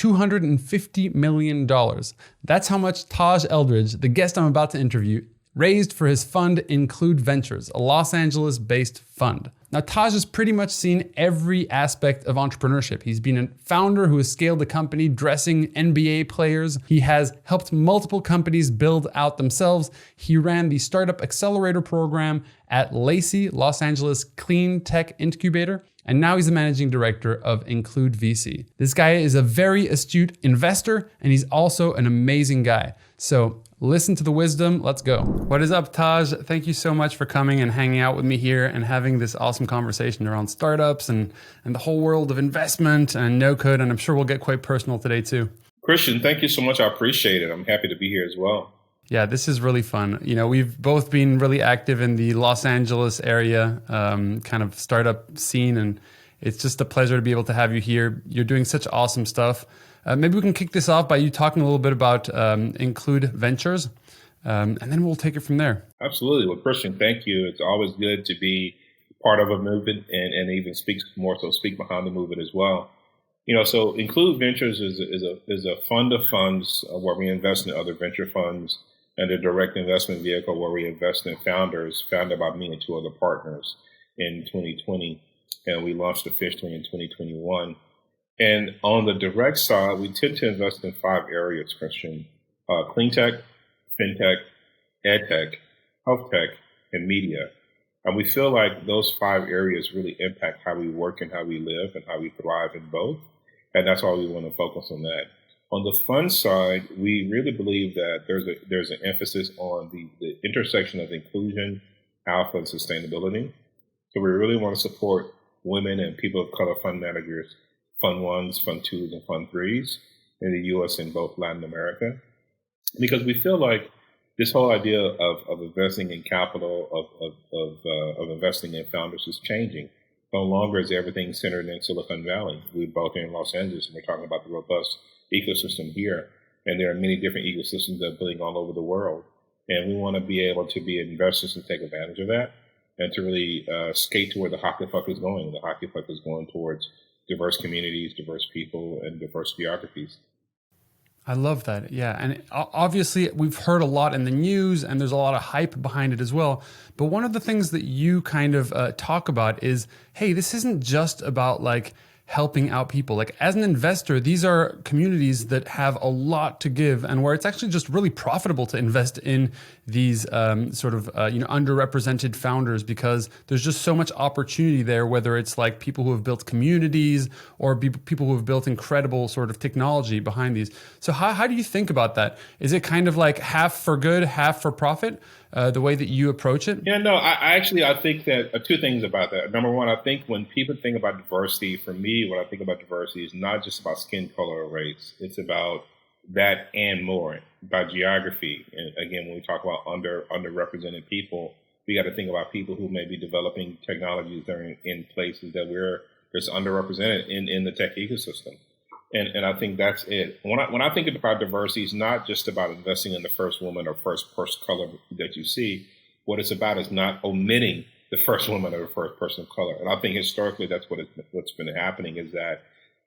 $250 million. That's how much Taj Eldridge, the guest I'm about to interview, raised for his fund Include Ventures, a Los Angeles-based fund. Now, Taj has pretty much seen every aspect of entrepreneurship. He's been a founder who has scaled a company dressing NBA players. He has helped multiple companies build out themselves. He ran the Startup Accelerator program at Lacey, Los Angeles Cleantech Incubator. And now he's the managing director of Include VC. This guy is a very astute investor, and he's also an amazing guy. So listen to the wisdom. Let's go. What is up, Taj? Thank you so much for coming and hanging out with me here and having this awesome conversation around startups and the whole world of investment and no code. And I'm sure we'll get quite personal today too. Christian, thank you so much. I appreciate it. I'm happy to be here as well. Yeah, this is really fun. You know, we've both been really active in the Los Angeles area kind of startup scene, and it's just a pleasure to be able to have you here. You're doing such awesome stuff. Maybe we can kick this off by you talking a little bit about Include Ventures, and then we'll take it from there. Absolutely. Well, Christian, thank you. It's always good to be part of a movement and even speak behind the movement as well. You know, so Include Ventures is a fund of funds where we invest in other venture funds, and a direct investment vehicle where we invest in founders founded by me and two other partners in 2020. And we launched officially in 2021. And on the direct side, we tend to invest in 5 areas, Christian: cleantech, fintech, edtech, health tech, and media. And we feel like those 5 areas really impact how we work and how we live and how we thrive in both. And that's why we want to focus on that. On the fund side, we really believe that there's an emphasis on the intersection of inclusion, alpha, and sustainability. So we really want to support women and people of color fund managers, Fund 1s, Fund 2s, and Fund 3s in the U.S. and both Latin America, because we feel like this whole idea of investing in capital, of investing in founders is changing. No longer is everything centered in Silicon Valley. We're both here in Los Angeles, and we're talking about the robust ecosystem here. And there are many different ecosystems that are building all over the world. And we want to be able to be investors and take advantage of that and to really skate to where the hockey puck is going. The hockey puck is going towards diverse communities, diverse people, and diverse geographies. I love that. Yeah. And obviously we've heard a lot in the news and there's a lot of hype behind it as well. But one of the things that you kind of talk about is, hey, this isn't just about like helping out people. Like as an investor, these are communities that have a lot to give and where it's actually just really profitable to invest in these sort of underrepresented founders, because there's just so much opportunity there, whether it's like people who have built communities or people who have built incredible sort of technology behind these. So how do you think about that? Is it kind of like half for good, half for profit? The way that you approach it? Yeah, no, I think that 2 things about that. Number one, I think when people think about diversity, for me, what I think about diversity is not just about skin color or race. It's about that and more, about geography. And again, when we talk about underrepresented people, we got to think about people who may be developing technologies that are in places that we're just underrepresented in the tech ecosystem. And I think that's it. When I think about diversity, it's not just about investing in the first woman or first person of color that you see. What it's about is not omitting the first woman or the first person of color. And I think historically that's what's been happening, is that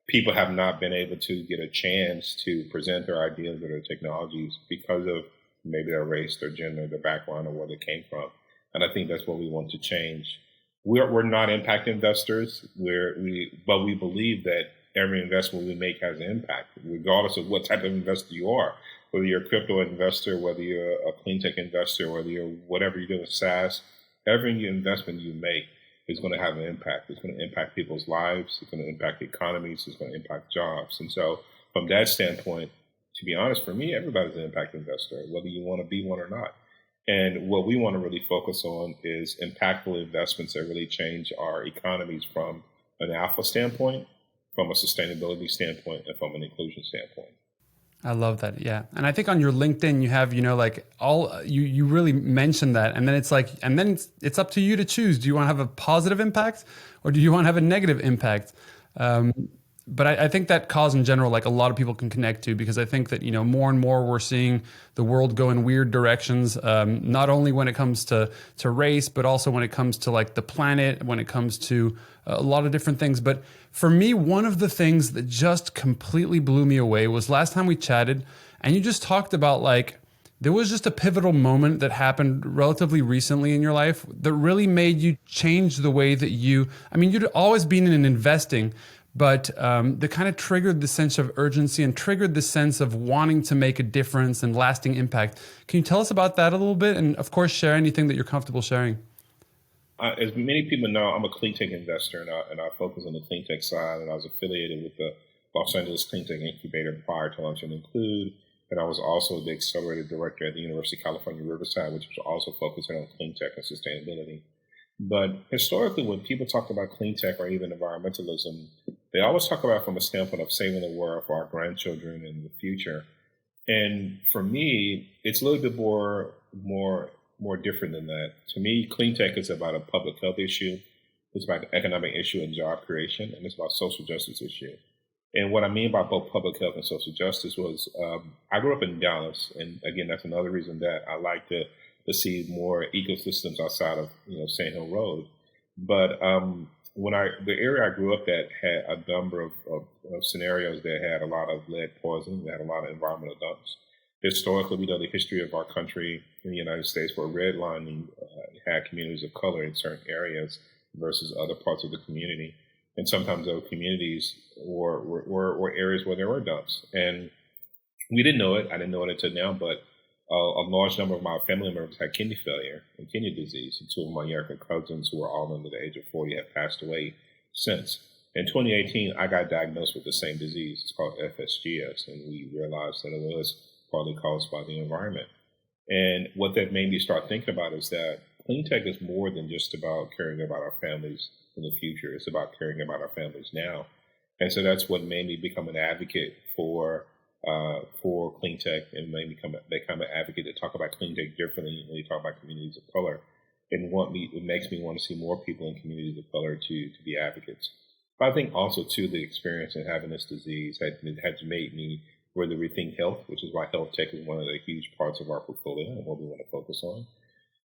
people have not been able to get a chance to present their ideas or their technologies because of maybe their race, their gender, their background, or where they came from. And I think that's what we want to change. We're not impact investors, but we believe that every investment we make has an impact, regardless of what type of investor you are. Whether you're a crypto investor, whether you're a clean tech investor, whether you're whatever you're doing with SaaS, every investment you make is going to have an impact. It's going to impact people's lives. It's going to impact economies. It's going to impact jobs. And so from that standpoint, to be honest, for me, everybody's an impact investor, whether you want to be one or not. And what we want to really focus on is impactful investments that really change our economies from an alpha standpoint, from a sustainability standpoint, and from an inclusion standpoint. I love that. Yeah. And I think on your LinkedIn, you have, you really mentioned that. And then it's like, it's up to you to choose. Do you want to have a positive impact or do you want to have a negative impact? But I think that cause in general, like a lot of people can connect to, because I think that, more and more we're seeing the world go in weird directions, not only when it comes to race, but also when it comes to like the planet, when it comes to a lot of different things. But for me, one of the things that just completely blew me away was last time we chatted, and you just talked about like, there was just a pivotal moment that happened relatively recently in your life that really made you change the way that you'd always been in investing, but that kind of triggered the sense of urgency and triggered the sense of wanting to make a difference and lasting impact. Can you tell us about that a little bit? And of course, share anything that you're comfortable sharing. As many people know, I'm a Cleantech investor, and I focus on the Cleantech side, and I was affiliated with the Los Angeles Cleantech Incubator prior to Taj and Include. And I was also the accelerator director at the University of California, Riverside, which was also focusing on clean tech and sustainability. But historically, when people talk about clean tech or even environmentalism, they always talk about it from a standpoint of saving the world for our grandchildren in the future. And for me, it's a little bit more different than that. To me, clean tech is about a public health issue. It's about an economic issue and job creation, and it's about social justice issue. And what I mean by both public health and social justice was, I grew up in Dallas, and again, that's another reason that I like to see more ecosystems outside of Sand Hill Road. But the area I grew up at had a number of scenarios that had a lot of lead poisoning, that had a lot of environmental dumps. Historically, we know the history of our country in the United States, where redlining had communities of color in certain areas versus other parts of the community. And sometimes those communities were areas where there were dumps. And we didn't know it. I didn't know it until now, but a large number of my family members had kidney failure and kidney disease. And two of my younger cousins, who were all under the age of 40, have passed away since. In 2018, I got diagnosed with the same disease. It's called FSGS, and we realized that it was partly caused by the environment. And what that made me start thinking about is that clean tech is more than just about caring about our families in the future. It's about caring about our families now. And so that's what made me become an advocate for clean tech, and made me become an advocate to talk about clean tech differently when you talk about communities of color. It makes me want to see more people in communities of color to be advocates. But I think also, too, the experience in having this disease has made me really rethink health, which is why health tech is one of the huge parts of our portfolio and what we want to focus on.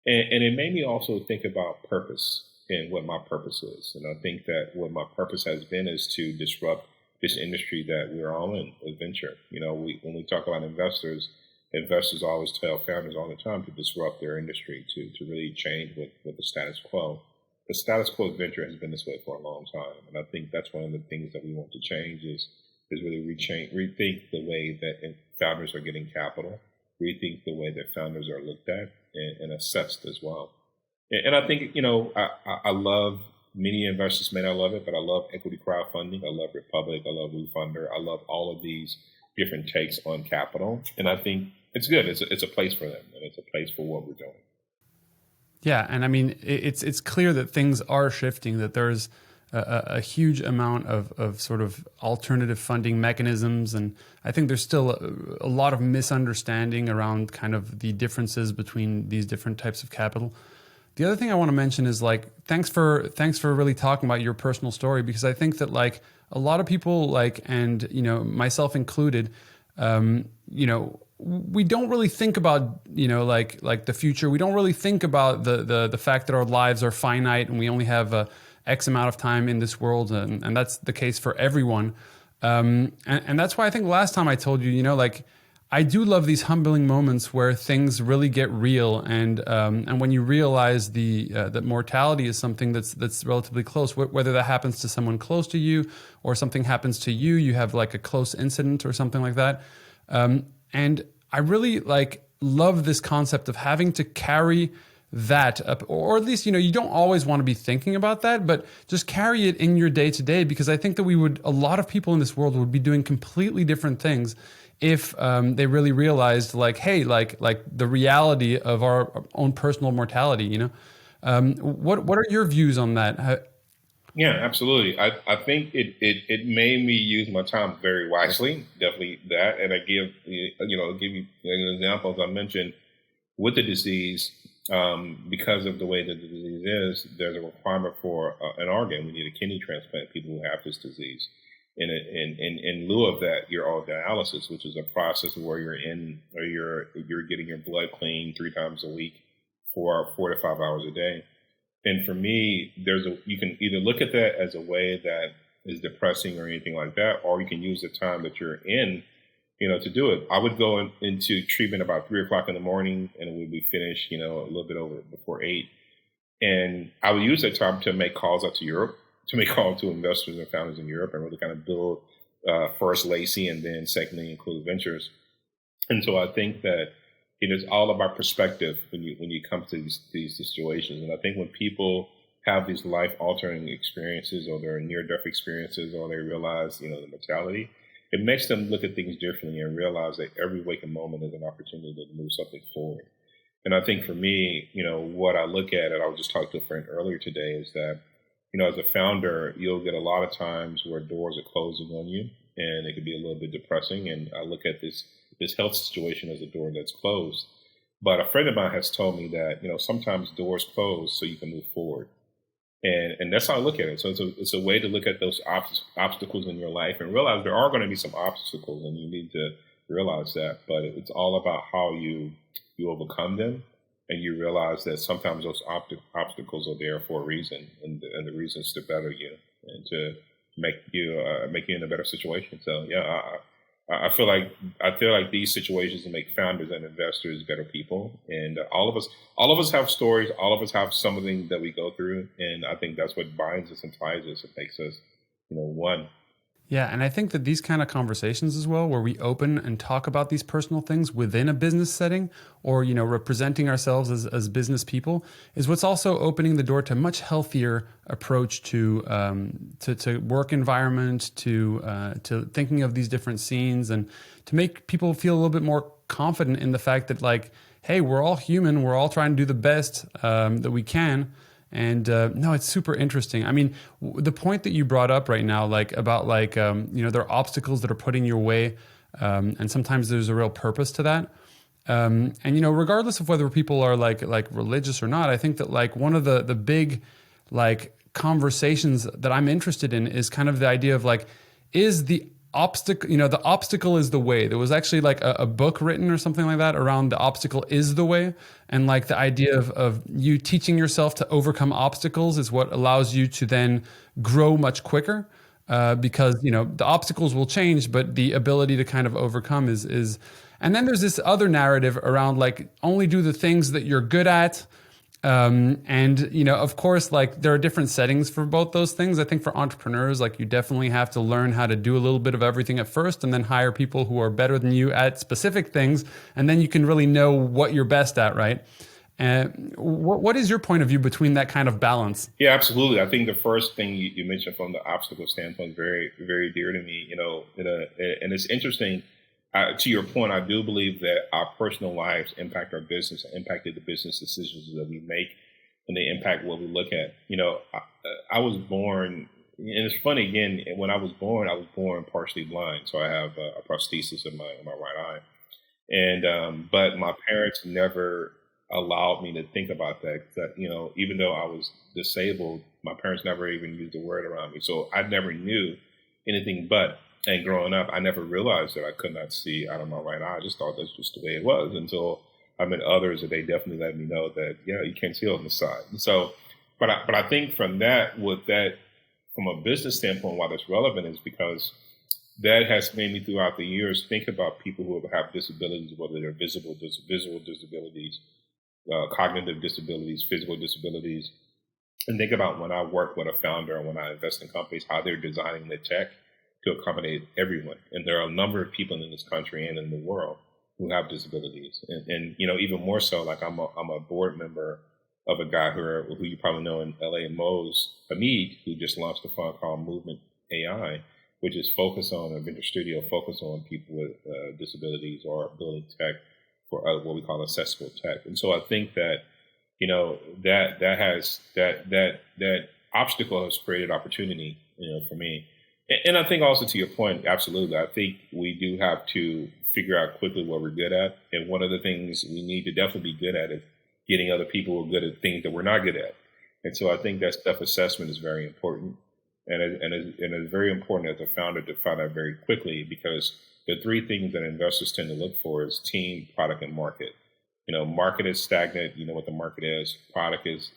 And it made me also think about purpose and what my purpose is. And I think that what my purpose has been is to disrupt this industry that we're all in, with venture. When we talk about investors always tell founders all the time to disrupt their industry, to really change with the status quo. The status quo of venture has been this way for a long time. And I think that's one of the things that we want to change is really rethink the way that founders are getting capital, rethink the way that founders are looked at and assessed as well. And I think, I love, many investors may not love it, but I love equity crowdfunding. I love Republic. I love WeFunder. I love all of these different takes on capital. And I think it's good. It's a place for them, and it's a place for what we're doing. Yeah. And I mean, it's clear that things are shifting, that there's a huge amount of sort of alternative funding mechanisms. And I think there's still a lot of misunderstanding around kind of the differences between these different types of capital. The other thing I want to mention is like, thanks for really talking about your personal story, because I think that like a lot of people, like, and, myself included, we don't really think about, like the future. We don't really think about the fact that our lives are finite and we only have X amount of time in this world. And that's the case for everyone. And that's why I think last time I told you, like, I do love these humbling moments where things really get real, and when you realize that mortality is something that's relatively close, whether that happens to someone close to you or something happens to you, you have like a close incident or something like that, and I really like love this concept of having to carry that up, or at least you don't always want to be thinking about that, but just carry it in your day to day, because I think that a lot of people in this world would be doing completely different things if they really realized, like, hey, like the reality of our own personal mortality. What are your views on that? Yeah, absolutely. I think it made me use my time very wisely. Definitely that, and I give you an example. As I mentioned, with the disease, because of the way that the disease is, there's a requirement for an organ. We need a kidney transplant. People who have this disease. in lieu of that, your own dialysis, which is a process where you're getting your blood cleaned 3 times a week for 4 to 5 hours a day. And for me, you can either look at that as a way that is depressing or anything like that, or you can use the time that you're in, to do it. I would go into treatment about 3 o'clock in the morning, and it would be finished, a little bit over before 8. And I would use that time to make calls out to Europe, to make calls to investors and founders in Europe, and really kind of build first Lacey and then secondly Include Ventures. And so I think that it is all about perspective when you come to these situations. And I think when people have these life-altering experiences, or their near-death experiences, or they realize, the mortality, it makes them look at things differently and realize that every waking moment is an opportunity to move something forward. And I think for me, what I look at, and I was just talking to a friend earlier today, is that, as a founder, you'll get a lot of times where doors are closing on you, and it can be a little bit depressing. And I look at this health situation as a door that's closed. But a friend of mine has told me that, sometimes doors close so you can move forward. And that's how I look at it. So it's a way to look at those obstacles in your life and realize there are going to be some obstacles, and you need to realize that. But it's all about how you overcome them, and you realize that sometimes those obstacles are there for a reason, and the reason is to better you and to make you in a better situation. So yeah, I feel like these situations make founders and investors better people, and all of us have stories. All of us have something that we go through, and I think that's what binds us and ties us. It makes us, one. Yeah, and I think that these kind of conversations as well, where we open and talk about these personal things within a business setting, or representing ourselves as business people, is what's also opening the door to a much healthier approach to work environment, to thinking of these different scenes, and to make people feel a little bit more confident in the fact that, like, hey, we're all human, we're all trying to do the best that we can. And no, it's super interesting. I mean, the point that you brought up right now, like about like, there are obstacles that are putting your way, and sometimes there's a real purpose to that. And, regardless of whether people are like religious or not, I think that like one of the big like conversations that I'm interested in is kind of the idea of like, is the obstacle, the obstacle is the way. There was actually like a book written or something like that around the obstacle is the way. And like the idea of you teaching yourself to overcome obstacles is what allows you to then grow much quicker, because, the obstacles will change, but the ability to kind of overcome is, and then there's this other narrative around like only do the things that you're good at. And, of course, like there are different settings for both those things. I think for entrepreneurs, like you definitely have to learn how to do a little bit of everything at first, and then hire people who are better than you at specific things. And then you can really know what you're best at, right? And what is your point of view between that kind of balance? Yeah, absolutely. I think the first thing you mentioned from the obstacle standpoint is very, very dear to me, and it's interesting. To your point, I do believe that our personal lives impact our business, impacted the business decisions that we make, and they impact what we look at. I was born, and it's funny again. When I was born partially blind, so I have a prosthesis in my right eye, and but my parents never allowed me to think about that. That even though I was disabled, my parents never even used the word around me, so I never knew anything but. And growing up, I never realized that I could not see out of my right eye. I just thought that's just the way it was until I met others that they definitely let me know that, you can't see on the side. And so, but I think from a business standpoint, why that's relevant is because that has made me throughout the years think about people who have disabilities, whether they're visual disabilities, cognitive disabilities, physical disabilities, and think about when I work with a founder and when I invest in companies, how they're designing the tech to accommodate everyone. And there are a number of people in this country and in the world who have disabilities. And even more so, like I'm a board member of a guy who you probably know in LA, Hamid, who just launched a fund called Movement AI, which is focused on a venture studio, focused on people with disabilities or building tech for what we call accessible tech. And so I think that, that obstacle has created opportunity, for me. And I think also to your point, absolutely. I think we do have to figure out quickly what we're good at. And one of the things we need to definitely be good at is getting other people who are good at things that we're not good at. And so I think that self-assessment is very important. And it's very important as a founder to find out very quickly, because the three things that investors tend to look for is team, product, and market. Market is stagnant. You know what the market is. Product is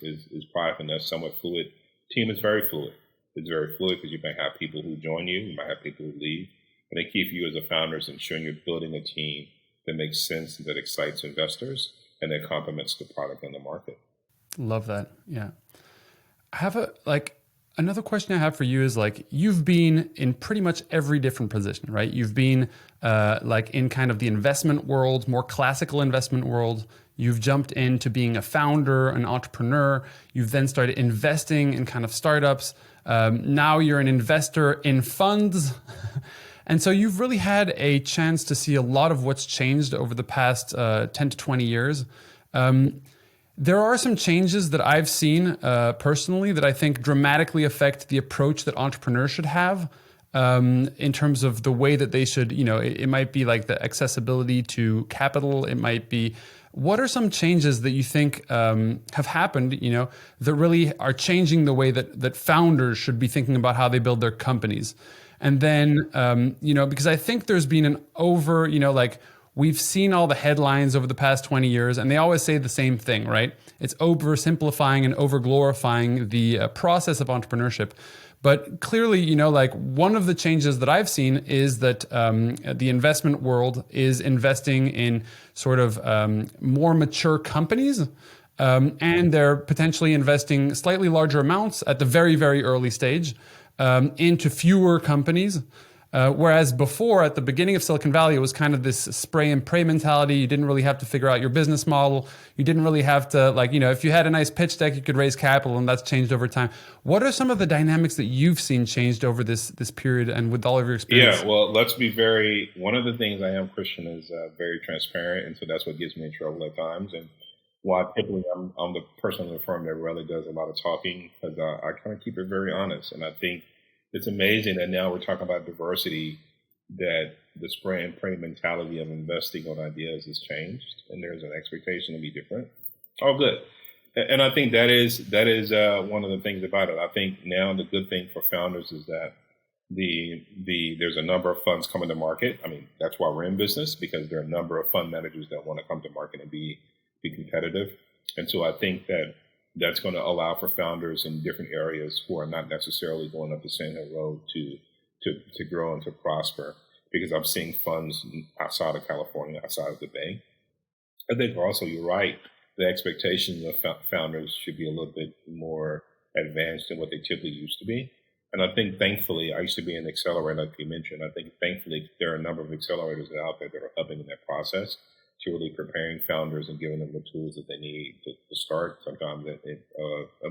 product, and that's somewhat fluid. Team is very fluid. It's very fluid because you might have people who join you, you might have people who leave. And the key for you as a founder is ensuring you're building a team that makes sense, that excites investors, and that complements the product and the market. Love that. Yeah. I have another question I have for you is you've been in pretty much every different position, right? You've been in kind of the investment world, more classical investment world. You've jumped into being a founder, an entrepreneur. You've then started investing in kind of startups. Now you're an investor in funds. And so you've really had a chance to see a lot of what's changed over the past 10 to 20 years. There are some changes that I've seen personally that I think dramatically affect the approach that entrepreneurs should have in terms of the way that they should, it might be like the accessibility to capital. It might be, what are some changes that you think have happened, that really are changing the way that founders should be thinking about how they build their companies? And then, because I think there's been an we've seen all the headlines over the past 20 years, and they always say the same thing, right? It's oversimplifying and overglorifying the process of entrepreneurship. But clearly, one of the changes that I've seen is that the investment world is investing in sort of more mature companies, and they're potentially investing slightly larger amounts at the very, very early stage into fewer companies. Whereas before, at the beginning of Silicon Valley, it was kind of this spray and pray mentality. You didn't really have to figure out your business model. You didn't really have to, if you had a nice pitch deck, you could raise capital, and that's changed over time. What are some of the dynamics that you've seen changed over this period and with all of your experience? Yeah, well, one of the things I am, Christian, is very transparent, and so that's what gets me in trouble at times. And while typically I'm the person in the firm that really does a lot of talking, because I kind of keep it very honest. And I think it's amazing that now we're talking about diversity, that the spray and pray mentality of investing on ideas has changed, and there's an expectation to be different. Oh, good. And I think that is one of the things about it. I think now the good thing for founders is that there's a number of funds coming to market. I mean, that's why we're in business, because there are a number of fund managers that want to come to market and be competitive. And so I think that's going to allow for founders in different areas who are not necessarily going up the same road to grow and to prosper, because I'm seeing funds outside of California, outside of the Bay. I think also, you're right, the expectations of founders should be a little bit more advanced than what they typically used to be. And I think, thankfully, I used to be an accelerator, like you mentioned. I think, thankfully, there are a number of accelerators out there that are helping in that process, to really preparing founders and giving them the tools that they need to start. Sometimes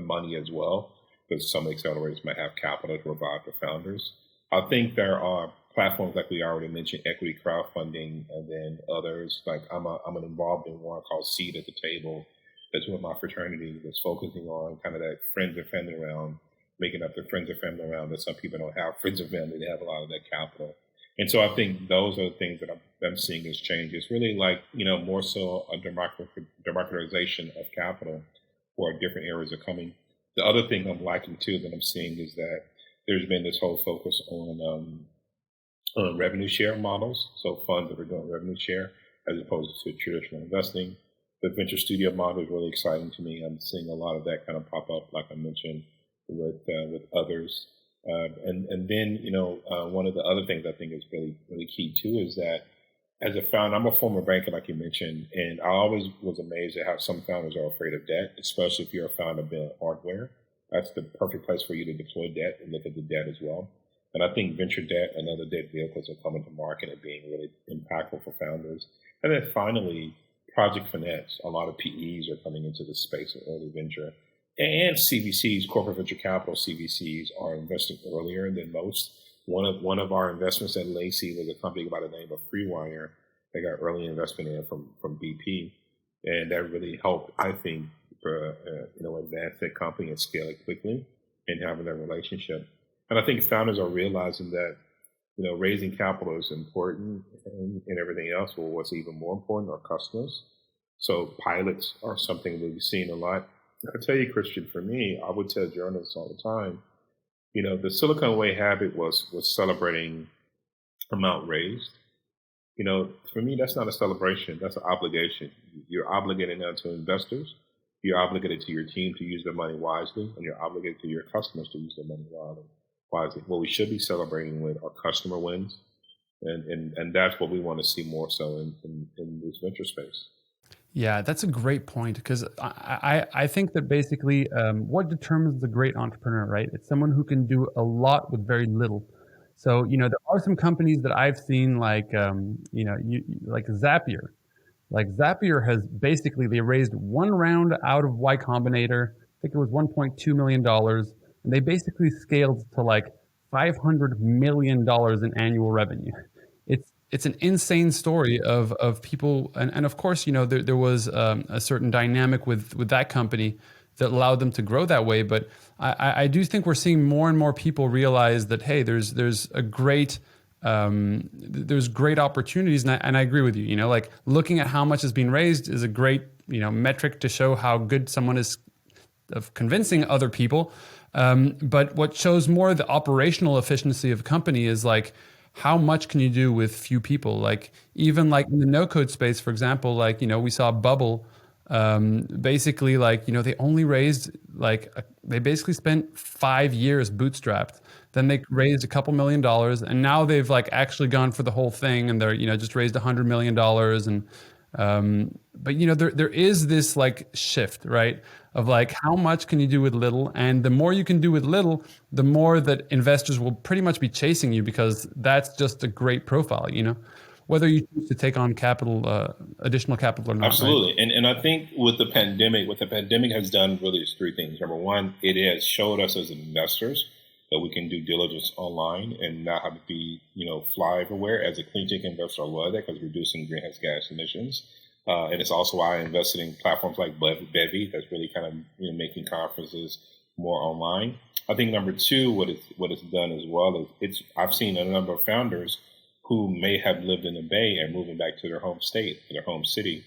money as well, because some accelerators might have capital to provide for founders. I think there are platforms like we already mentioned, equity crowdfunding, and then others. Like I'm involved in one called Seed at the Table. That's with my fraternity, that's focusing on kind of that friends and family round, making up the friends and family round that some people don't have friends and family. They have a lot of that capital. And so I think those are the things that I'm seeing as change. It's really more so a democratization of capital where different areas are coming. The other thing I'm liking too that I'm seeing is that there's been this whole focus on revenue share models. So funds that are doing revenue share as opposed to traditional investing. The venture studio model is really exciting to me. I'm seeing a lot of that kind of pop up, like I mentioned, with others. And then, one of the other things I think is really, really key too is that as a founder, I'm a former banker, like you mentioned, and I always was amazed at how some founders are afraid of debt, especially if you're a founder building hardware. That's the perfect place for you to deploy debt and look at the debt as well. And I think venture debt and other debt vehicles are coming to market and being really impactful for founders. And then finally, project finance. A lot of PEs are coming into the space of early venture. And CVCs, corporate venture capital CVCs, are investing earlier than most. One of our investments at Lacey was a company by the name of FreeWire. They got early investment in from BP, and that really helped, I think, advance that company and scale it quickly and having that relationship. And I think founders are realizing that raising capital is important, and everything else. Well, what's even more important are customers. So pilots are something that we've seen a lot. I tell you, Christian, for me, I would tell journalists all the time, The Silicon Way habit was celebrating amount raised. For me, that's not a celebration. That's an obligation. You're obligated now to investors. You're obligated to your team to use their money wisely, and you're obligated to your customers to use their money wisely. What we should be celebrating with are customer wins, and that's what we want to see more so in this venture space. Yeah, that's a great point because I think that basically what determines the great entrepreneur, right? It's someone who can do a lot with very little. So, there are some companies that I've seen like, like Zapier. Like Zapier has basically, they raised one round out of Y Combinator. I think it was $1.2 million. And they basically scaled to like $500 million in annual revenue. It's an insane story of people. And of course, there was a certain dynamic with that company that allowed them to grow that way. But I do think we're seeing more and more people realize that, hey, there's great opportunities. And I agree with you, like looking at how much is being raised is a great, metric to show how good someone is of convincing other people. But what shows more the operational efficiency of a company is like, how much can you do with few people? Like even like in the no code space, for example, like, we saw Bubble, basically like, they only raised they basically spent 5 years bootstrapped. Then they raised a couple $1 million and now they've like actually gone for the whole thing and they're, just raised $100 million. But there is this like shift, right? Of like, how much can you do with little? And the more you can do with little, the more that investors will pretty much be chasing you because that's just a great profile, whether you choose to take on capital, additional capital or not. Absolutely. Right? And I think with the pandemic, what the pandemic has done really is three things. Number one, it has showed us as investors that we can do diligence online and not have to be, fly everywhere. As a Cleantech investor, I love that because reducing greenhouse gas emissions. And it's also why I invested in platforms like Bevy that's really kind of making conferences more online. I think number two, what it's done as well is I've seen a number of founders who may have lived in the Bay and moving back to their home state, their home city,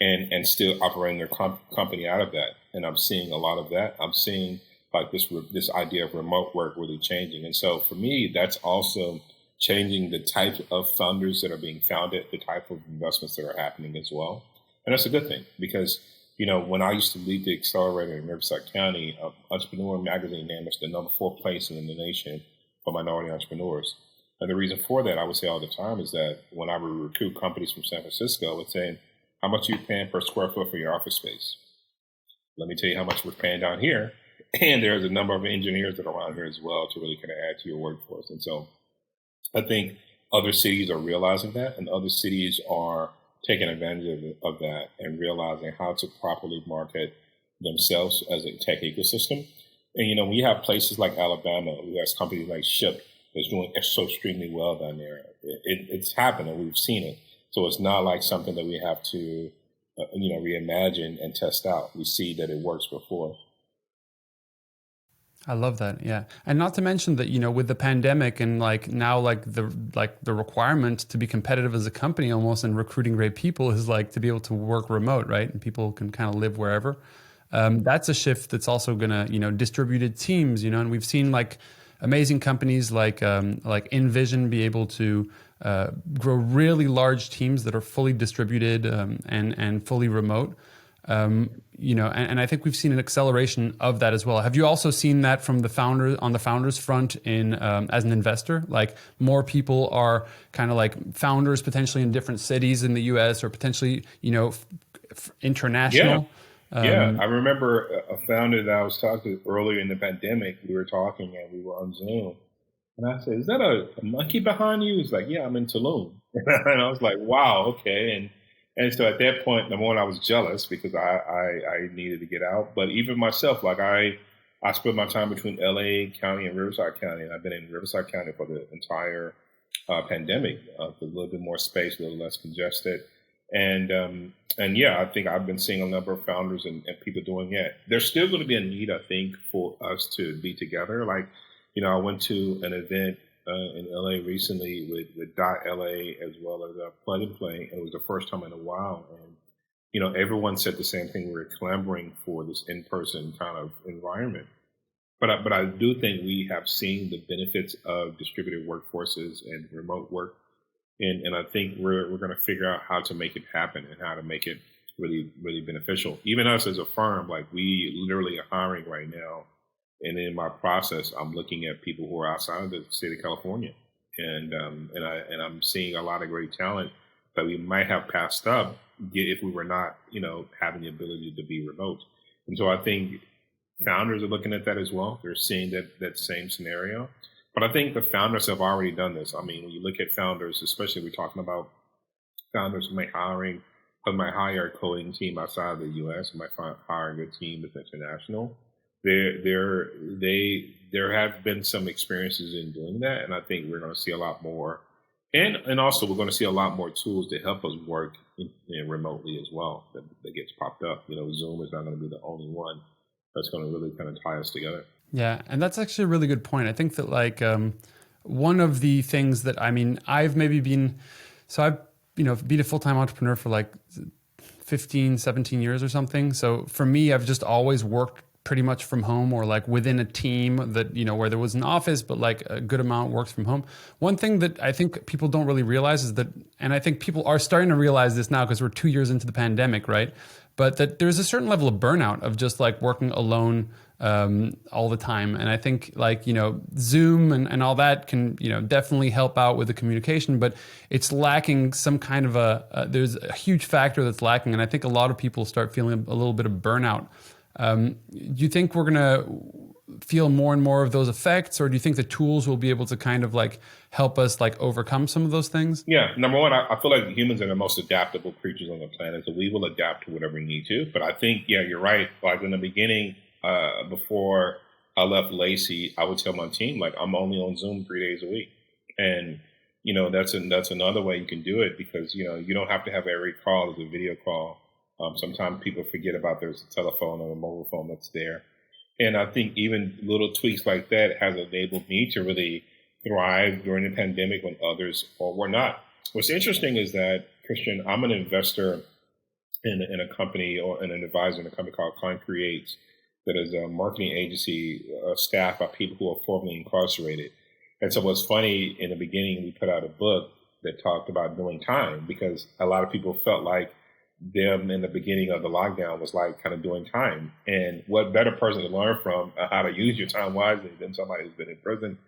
and still operating their company out of that. And I'm seeing a lot of that. I'm seeing like this idea of remote work really changing. And so for me, that's also changing the type of founders that are being founded, the type of investments that are happening as well. And that's a good thing because, when I used to lead the accelerator in Riverside County, Entrepreneur Magazine named us the number 4 place in the nation for minority entrepreneurs. And the reason for that, I would say all the time, is that when I would recruit companies from San Francisco, I would say, how much are you paying per square foot for your office space? Let me tell you how much we're paying down here. And there's a number of engineers that are around here as well to really kind of add to your workforce. And so I think other cities are realizing that, and other cities are taking advantage of that and realizing how to properly market themselves as a tech ecosystem. And, when you have places like Alabama, who has companies like Ship that's doing so extremely well down there, it's happened and we've seen it. So it's not like something that we have to, reimagine and test out. We see that it works before. I love that. Yeah. And not to mention that, with the pandemic and like now, like the requirement to be competitive as a company almost and recruiting great people is like to be able to work remote, right? And people can kind of live wherever. That's a shift that's also going to, distributed teams, and we've seen like amazing companies like InVision be able to grow really large teams that are fully distributed and fully remote. And I think we've seen an acceleration of that as well. Have you also seen that from the founders front in as an investor? Like more people are kind of like founders potentially in different cities in the U.S. or potentially, international. Yeah, I remember a founder that I was talking to earlier in the pandemic. We were talking and we were on Zoom. And I said, is that a monkey behind you? He's like, yeah, I'm in Tulum. And I was like, wow, okay. And so at that point, number one, I was jealous because I needed to get out. But even myself, like I split my time between LA County and Riverside County. And I've been in Riverside County for the entire pandemic, with a little bit more space, a little less congested. And yeah, I think I've been seeing a number of founders and people doing it. There's still going to be a need, I think, for us to be together. Like, I went to an event in LA recently with .LA as well as Plug and Play. And it was the first time in a while. And, everyone said the same thing. We were clamoring for this in-person kind of environment. But I do think we have seen the benefits of distributed workforces and remote work. And I think we're going to figure out how to make it happen and how to make it really, really beneficial. Even us as a firm, like we literally are hiring right now. And in my process, I'm looking at people who are outside of the state of California. And I'm seeing a lot of great talent that we might have passed up if we were not, having the ability to be remote. And so I think founders are looking at that as well. They're seeing that same scenario. But I think the founders have already done this. I mean, when you look at founders, especially we're talking about founders who might hire a coding team outside of the U.S., might hiring a team that's international. There have been some experiences in doing that, and I think we're going to see a lot more. And also, we're going to see a lot more tools to help us work remotely as well that gets popped up. Zoom is not going to be the only one that's going to really kind of tie us together. Yeah, and that's actually a really good point. I think that one of the things that, I've maybe been a full-time entrepreneur for 15, 17 years or something. So for me, I've just always worked pretty much from home or within a team that, where there was an office, but a good amount works from home. One thing that I think people don't really realize is that, and I think people are starting to realize this now because we're 2 years into the pandemic, right? But that there's a certain level of burnout of just working alone all the time. And I think Zoom and all that can, definitely help out with the communication, but it's lacking some kind of there's a huge factor that's lacking. And I think a lot of people start feeling a little bit of burnout. Do you think we're going to feel more and more of those effects, or do you think the tools will be able to kind of help us overcome some of those things? Yeah. Number one, I feel like humans are the most adaptable creatures on the planet, so we will adapt to whatever we need to. But I think, you're right. In the beginning, before I left Lacey, I would tell my team, I'm only on Zoom 3 days a week. And, that's another way you can do it because, you don't have to have every call as a video call. Sometimes people forget about there's a telephone or a mobile phone that's there. And I think even little tweaks like that has enabled me to really thrive during the pandemic when others were not. What's interesting is that, Christian, I'm an investor in a company or an advisor in a company called Cleantech that is a marketing agency staffed by people who are formerly incarcerated. And so what's funny, in the beginning, we put out a book that talked about doing time because a lot of people felt like them in the beginning of the lockdown was kind of doing time. And what better person to learn from how to use your time wisely than somebody who's been in prison.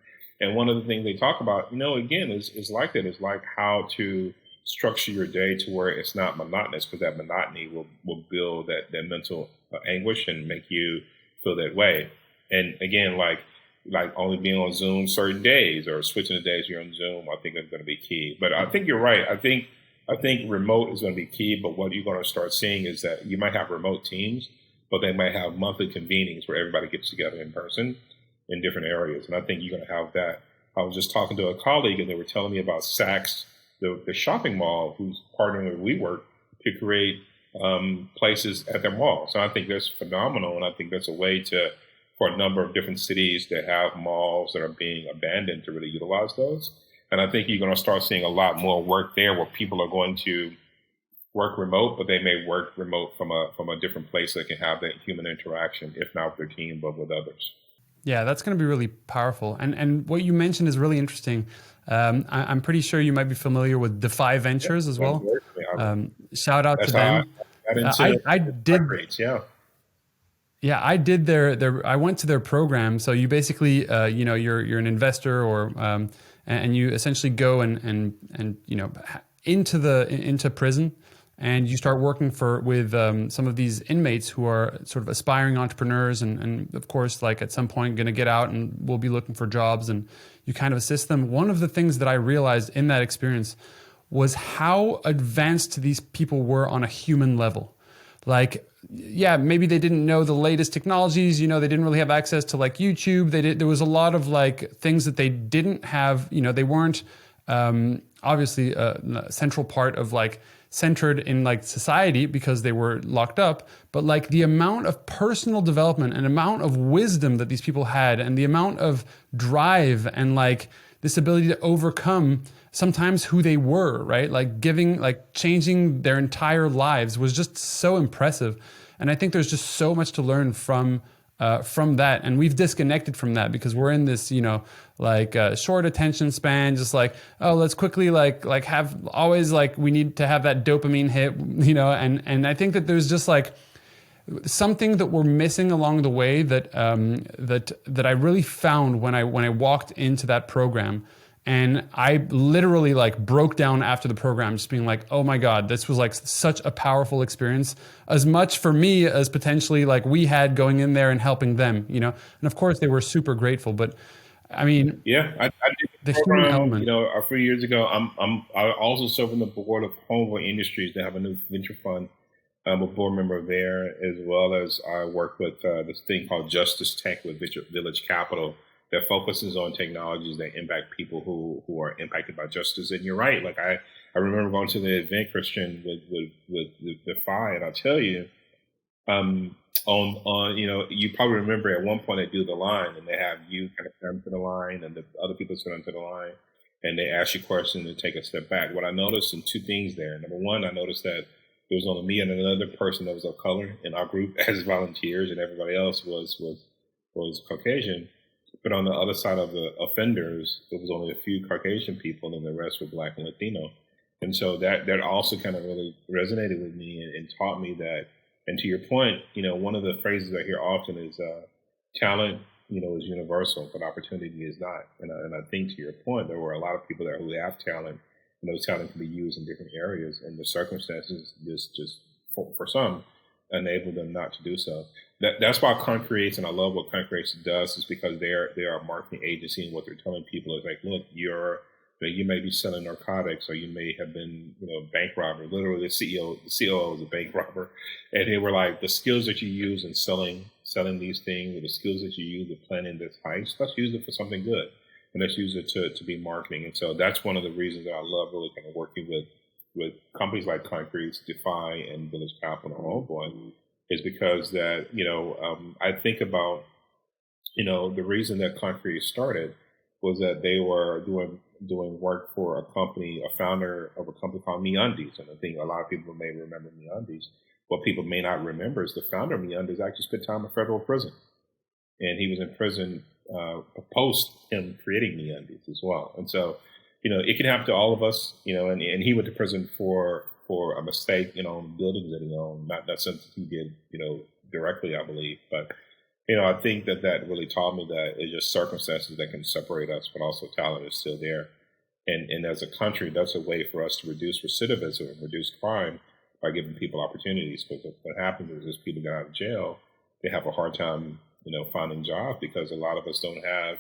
And one of the things they talk about, again, is like that. It's how to structure your day to where it's not monotonous, because that monotony will build that mental anguish and make you feel that way. And again, like only being on Zoom certain days or switching the days you're on Zoom, I think is going to be key. But I think you're right. I think remote is going to be key, but what you're going to start seeing is that you might have remote teams, but they might have monthly convenings where everybody gets together in person in different areas. And I think you're going to have that. I was just talking to a colleague and they were telling me about Saks, the shopping mall, who's partnering with WeWork to create places at their mall. So I think that's phenomenal. And I think that's a way for a number of different cities that have malls that are being abandoned to really utilize those. And I think you're going to start seeing a lot more work there where people are going to work remote, but they may work remote from a different place that can have that human interaction, if not with their team, but with others. Yeah, that's going to be really powerful. And what you mentioned is really interesting. I'm pretty sure you might be familiar with Defy Ventures as well. Shout out to them. I did. Yeah, I did their. I went to their program. So you basically, you're an investor or. And you essentially go and into prison, and you start working with some of these inmates who are sort of aspiring entrepreneurs, and of course, at some point, going to get out and will be looking for jobs, and you kind of assist them. One of the things that I realized in that experience was how advanced these people were on a human level. Maybe they didn't know the latest technologies, they didn't really have access to YouTube. There was a lot of things that they didn't have, they weren't obviously a central part of centered in society because they were locked up. But the amount of personal development and amount of wisdom that these people had and the amount of drive and this ability to overcome sometimes who they were, right? Changing their entire lives was just so impressive. And I think there's just so much to learn from from that, and we've disconnected from that because we're in this, short attention span, just like, oh, let's quickly like have always like we need to have that dopamine hit, and I think that there's just like something that we're missing along the way that that I really found when I walked into that program. And I literally like broke down after the program, just being like, oh my God, this was like such a powerful experience, as much for me as potentially like we had going in there and helping them, And of course they were super grateful, but I mean, yeah, I did the program, human element. a few years ago. I also serve on the board of Homeboy Industries. They have a new venture fund. I'm a board member there, as well as I work with this thing called Justice Tech with Village Capital that focuses on technologies that impact people who are impacted by justice. And you're right. Like I remember going to the event, Christian, with the FI, and I'll tell you, you probably remember at one point they do the line, and they have you kind of come to the line, and the other people sit onto the line, and they ask you questions and take a step back. What I noticed in two things there. Number one, I noticed that there was only me and another person that was of color in our group as volunteers, and everybody else was Caucasian. But on the other side of the offenders, there was only a few Caucasian people, and the rest were Black and Latino. And so that also kind of really resonated with me and taught me that. And to your point, one of the phrases I hear often is talent, is universal, but opportunity is not. And I think to your point, there were a lot of people there who have talent, and those talent can be used in different areas, and the circumstances just for some enable them not to do so. That's why Concreates, and I love what Concreates does, is because they are a marketing agency, and what they're telling people is like, look, you may be selling narcotics, or you may have been, bank robber. Literally, the COO is a bank robber, and they were like, the skills that you use in selling these things, or the skills that you use in planning this heist, let's use it for something good, and let's use it to be marketing. And so that's one of the reasons that I love really kind of working with companies like Concretes, Defy, and Village Capital and Homeboy, is because that, I think about, the reason that Concrete started was that they were doing work for a founder of a company called MeUndies. And I think a lot of people may remember MeUndies. What people may not remember is the founder of MeUndies actually spent time in federal prison. And he was in prison post him creating MeUndies as well. And so, it can happen to all of us, and he went to prison for a mistake, buildings that he owned, not something he did, directly, I believe. But, I think that really taught me that it's just circumstances that can separate us, but also talent is still there. And as a country, that's a way for us to reduce recidivism and reduce crime by giving people opportunities. Because what happens is people get out of jail, they have a hard time, finding jobs, because a lot of us don't have,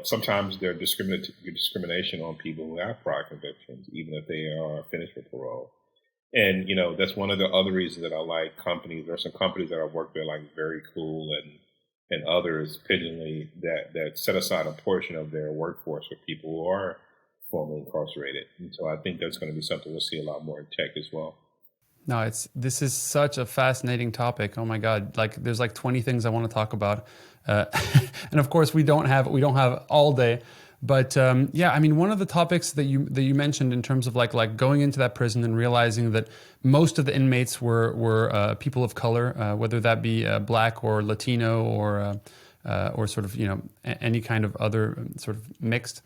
sometimes there's discrimination on people who have prior convictions, even if they are finished with parole. And, that's one of the other reasons that I like companies. There are some companies that I work with, like Very Cool and others, Pigeonly, that set aside a portion of their workforce for people who are formerly incarcerated. And so I think that's going to be something we'll see a lot more in tech as well. No, this is such a fascinating topic. Oh my God. Like there's like 20 things I want to talk about. And of course we don't have all day, but one of the topics that you mentioned in terms of like going into that prison and realizing that most of the inmates were people of color, whether that be Black or Latino or sort of, any kind of other sort of mixed.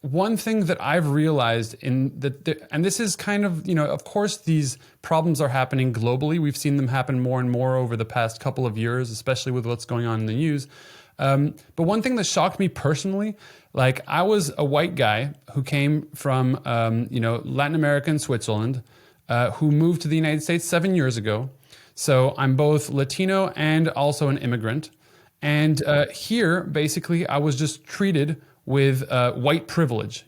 One thing that I've realized and this is kind of, of course, these problems are happening globally. We've seen them happen more and more over the past couple of years, especially with what's going on in the news. But one thing that shocked me personally, like I was a white guy who came from, Latin America and Switzerland, who moved to the United States 7 years ago. So I'm both Latino and also an immigrant. And here, basically, I was just treated with white privilege,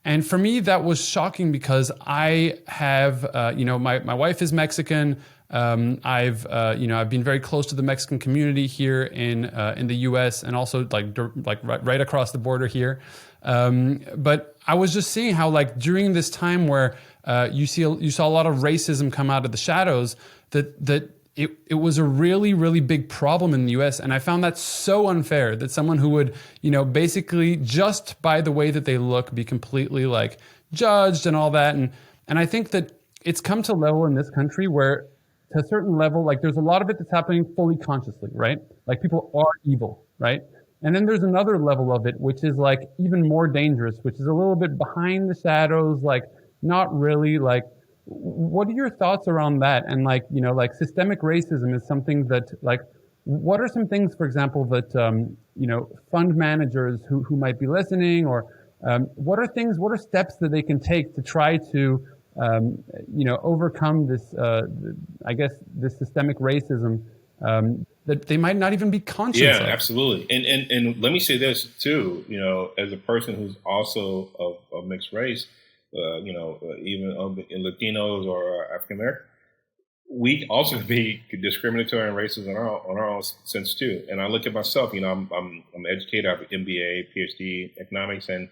And for me, that was shocking because I have, my wife is Mexican. I've been very close to the Mexican community here in the U.S. and also right across the border here. But I was just seeing how like during this time where you saw a lot of racism come out of the shadows, that it was a really, really big problem in the US. And I found that so unfair that someone who would, basically just by the way that they look, be completely like judged and all that. And I think that it's come to a level in this country where to a certain level, like there's a lot of it that's happening fully consciously, right? Like people are evil, right? And then there's another level of it, which is like even more dangerous, which is a little bit behind the shadows, like not really like, what are your thoughts around that? And like, like systemic racism is something that like, what are some things, for example, that, fund managers who might be listening, or what are steps that they can take to try to, overcome this, I guess, this systemic racism that they might not even be conscious of? Yeah, absolutely. And let me say this too, as a person who's also of mixed race, even in Latinos or African American, we also can be discriminatory and racist on our own sense too. And I look at myself, I'm educated, I have an MBA, PhD, economics, and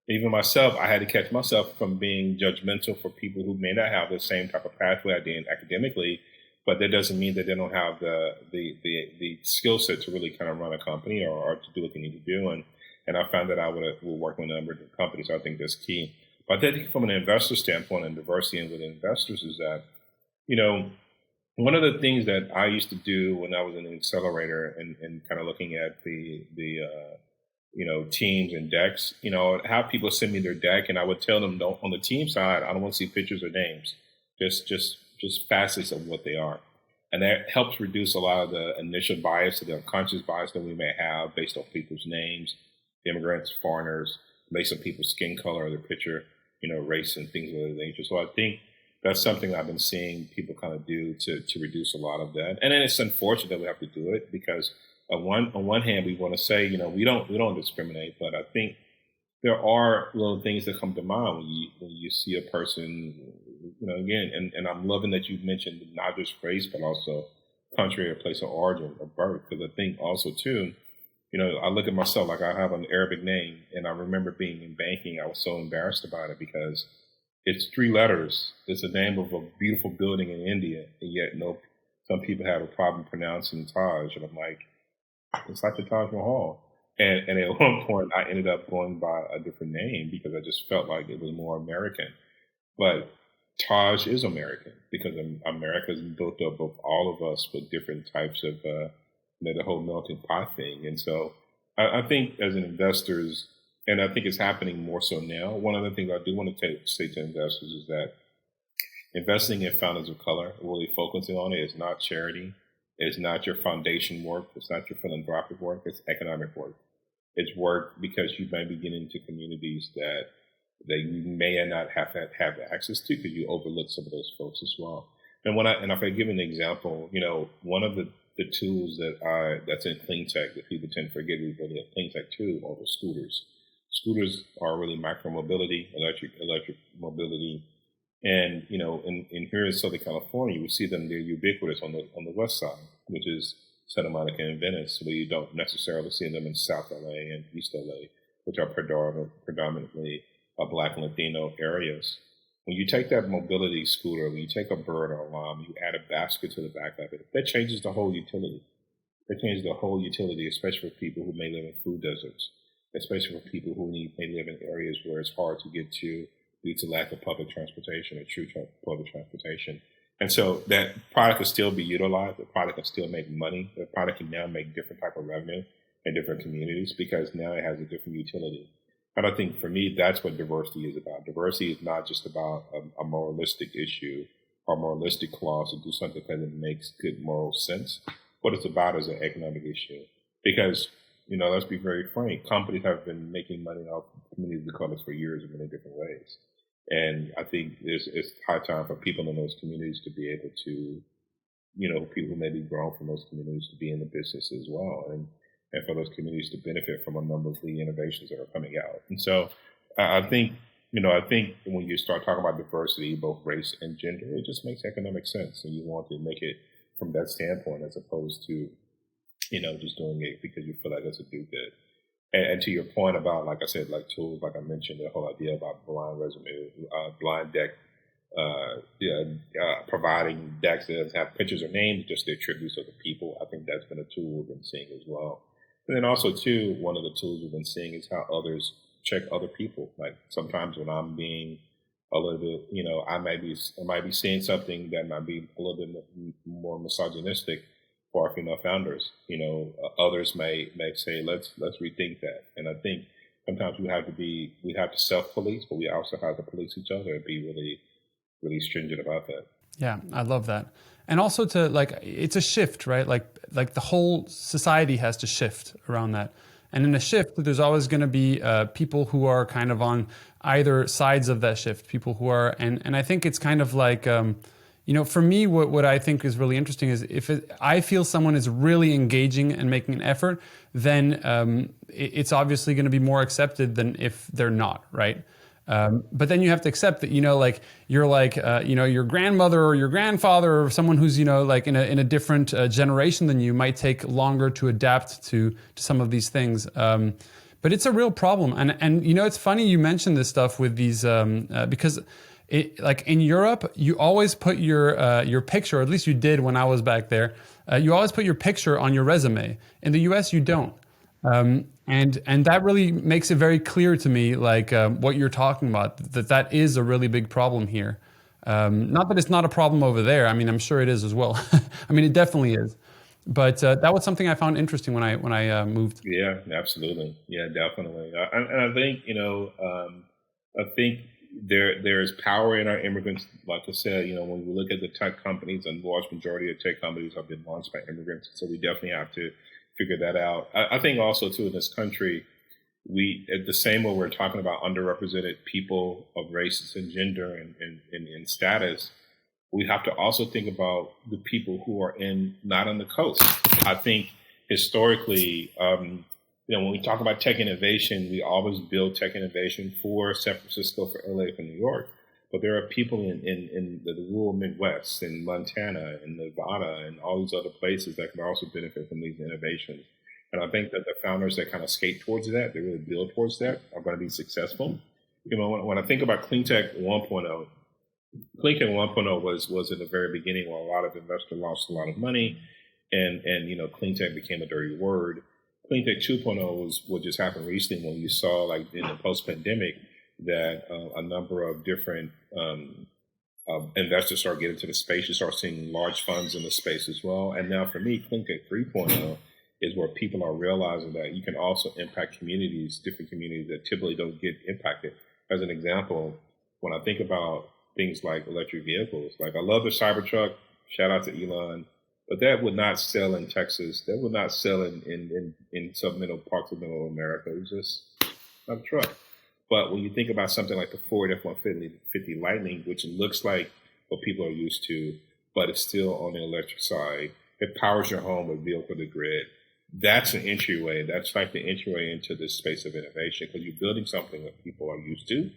even myself, I had to catch myself from being judgmental for people who may not have the same type of pathway I did academically, but that doesn't mean that they don't have the skill set to really kind of run a company or to do what they need to do. And I found that I will work with a number of different companies. So I think that's key. But I think from an investor standpoint and diversity and with investors is that, one of the things that I used to do when I was in an accelerator and kind of looking at the teams and decks, have people send me their deck, and I would tell them, on the team side, I don't want to see pictures or names, just facets of what they are. And that helps reduce a lot of the initial bias, the unconscious bias that we may have based on people's names, immigrants, foreigners, based on people's skin color or their picture, race and things of that nature. So I think that's something I've been seeing people kind of do to reduce a lot of that. And then it's unfortunate that we have to do it because on one hand, we want to say, we don't discriminate, but I think there are little things that come to mind when you see a person, again, and I'm loving that you mentioned not just race, but also country or place of origin or birth. Because I think also too, I look at myself, like I have an Arabic name, and I remember being in banking, I was so embarrassed about it because it's 3 letters. It's the name of a beautiful building in India, and yet some people have a problem pronouncing Taj, and I'm like, it's like the Taj Mahal. And at one point, I ended up going by a different name because I just felt like it was more American. But Taj is American because America is built up of all of us with different types of, the whole melting pot thing. And so I think as an investors, and I think it's happening more so now, one of the things I do want to say to investors is that investing in founders of color, really focusing on it, is not charity. It's not your foundation work. It's not your philanthropic work. It's economic work. It's work because you may be getting into communities that you may not have access to because you overlook some of those folks as well. And if I give an example, one of the tools that's in Cleantech that people tend to forget we really have Cleantech too are the scooters. Scooters are really micro-mobility, electric mobility. And, in here in Southern California, we see them, they're ubiquitous on the west side, which is Santa Monica and Venice, where you don't necessarily see them in South LA and East LA, which are predominantly Black and Latino areas. When you take that mobility scooter, when you take a bird or a llama, you add a basket to the back of it, that changes the whole utility. That changes the whole utility, especially for people who may live in food deserts, especially for people who may live in areas where it's hard to get to due to lack of public transportation or true public transportation. And so that product can still be utilized. The product can still make money. The product can now make different type of revenue in different communities because now it has a different utility. And I think for me, that's what diversity is about. Diversity is not just about a moralistic issue or moralistic clause to do something because it makes good moral sense. What it's about is an economic issue. Because, let's be very frank, companies have been making money off communities of color for years in many different ways. And I think it's high time for people in those communities to be able to, people who may be grown from those communities to be in the business as well. And for those communities to benefit from a number of the innovations that are coming out. And so I think when you start talking about diversity, both race and gender, it just makes economic sense. And you want to make it from that standpoint as opposed to, just doing it because you feel like that's a do good. And to your point about, like I said, like tools, like I mentioned, the whole idea about blind deck, providing decks that have pictures or names, just the attributes of the people. I think that's been a tool we've been seeing as well. And then also, too, one of the tools we've been seeing is how others check other people. Like sometimes when I'm being a little bit, I might be seeing something that might be a little bit more misogynistic for our female founders. Others may say, let's rethink that. And I think sometimes we have to self-police, but we also have to police each other and be really, really stringent about that. Yeah, I love that. And also it's a shift, right? Like the whole society has to shift around that. And in a shift, there's always going to be people who are kind of on either sides of that shift, people who are, and I think it's kind of like, for me, what I think is really interesting is I feel someone is really engaging and making an effort, then it's obviously going to be more accepted than if they're not, right? But then you have to accept that, your grandmother or your grandfather or someone who's, in a different generation than you might take longer to adapt to some of these things. But it's a real problem. And it's funny you mentioned this stuff with these, because in Europe, you always put your picture, or at least you did when I was back there, you always put your picture on your resume. In the US, you don't. And that really makes it very clear to me, what you're talking about, that is a really big problem here. Not that it's not a problem over there. I mean, I'm sure it is as well. I mean, it definitely is. But that was something I found interesting when I moved. Yeah, absolutely. Yeah, definitely. And I think, I think there's power in our immigrants. Like I said, when we look at the tech companies, and the large majority of tech companies have been launched by immigrants. So we definitely have to figure that out. I think also too in this country, the same way we're talking about underrepresented people of races and gender and status, we have to also think about the people who are not on the coast. I think historically, when we talk about tech innovation, we always build tech innovation for San Francisco, for LA, for New York. But there are people in the rural Midwest, in Montana, in Nevada, and all these other places that can also benefit from these innovations. And I think that the founders that kind of skate towards that, they really build towards that, are going to be successful. When I think about Cleantech 1.0, Cleantech 1.0 was in the very beginning where a lot of investors lost a lot of money, and Cleantech became a dirty word. Cleantech 2.0 was what just happened recently when you saw, in the post-pandemic, that a number of different investors start getting into the space. You start seeing large funds in the space as well. And now for me, Cleantech 3.0 is where people are realizing that you can also impact communities, different communities that typically don't get impacted. As an example, when I think about things like electric vehicles, I love the Cybertruck, shout out to Elon, but that would not sell in Texas. That would not sell in sub-middle parts of middle America. It's just not a truck. But when you think about something like the Ford F-150 Lightning, which looks like what people are used to, but it's still on the electric side, it powers your home with vehicle to the grid. That's an entryway. That's like the entryway into this space of innovation, because you're building something that people are used to,